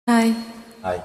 Hi. Hi.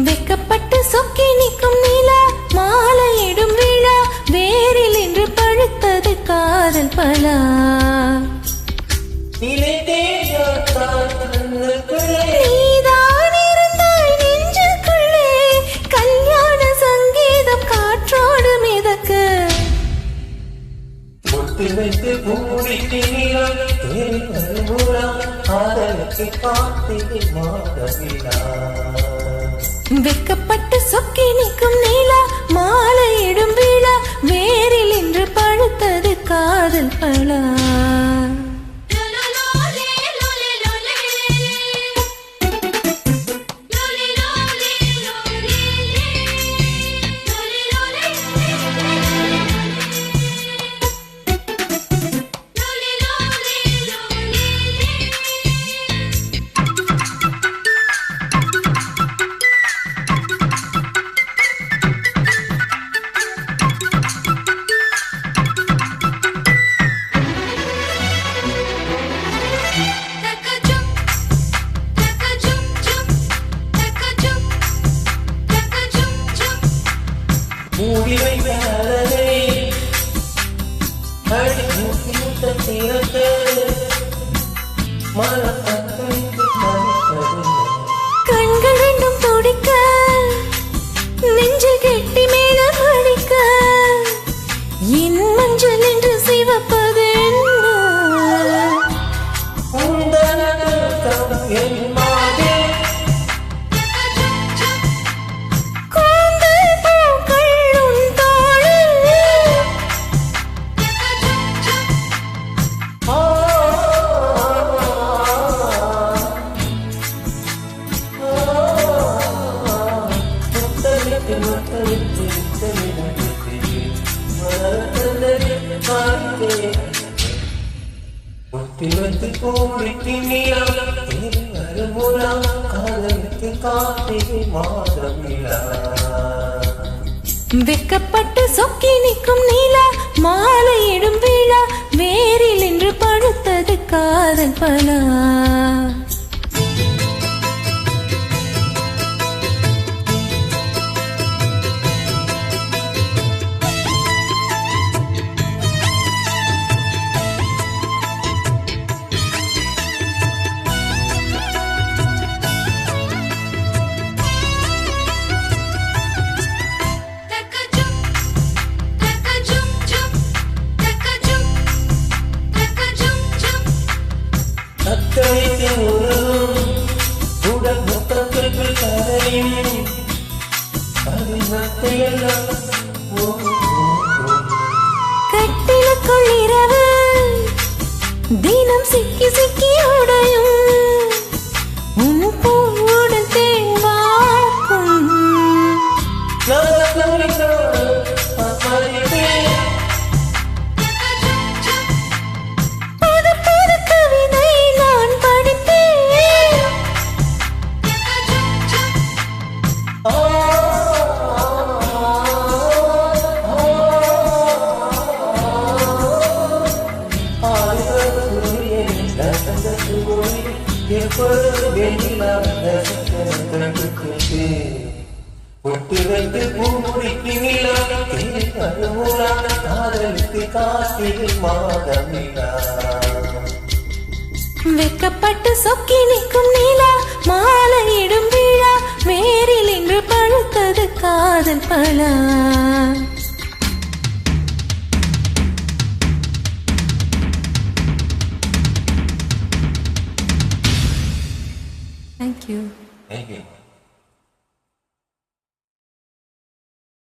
வெக்கப்பட்டு சொக்கி நிற்கும் நிலா மாலையிடும் விழா வேரில் என்று பழுத்தது காதல் பலா நீதான் இருந்தாய் நெஞ்சுக்குள்ளே கல்யாண சங்கீதம் காற்றோடு மிதக்க வெக்கப்பட்டு சொக்கி நிற்கும் நீலா மாலையிடும் விழா வேரில் என்று பழுத்தது காதல் பலா கண்கள் ரெண்டும் துடிக்க நெஞ்சில் கெட்டி மேல படிக்க என் மஞ்சள் என்று சிவப்பது வெக்கப்பட்டு சொக்கி நிற்கும் நீலா மாலையிடும் விழா வேரில் என்று பழுத்தது காதல் பலா கட்டிலுக்குள் இரவு தினம் சிக்கி சிக்கி உடையும் உன் பூவுடன் தேவாக்கும் புது புது கவிதை நான் படிப்பேன் வெக்கப்பட்டு சொக்கி நிற்கும் நீலா மாலையிடும் விழா வேரில் என்று பழுத்தது காதல் பலா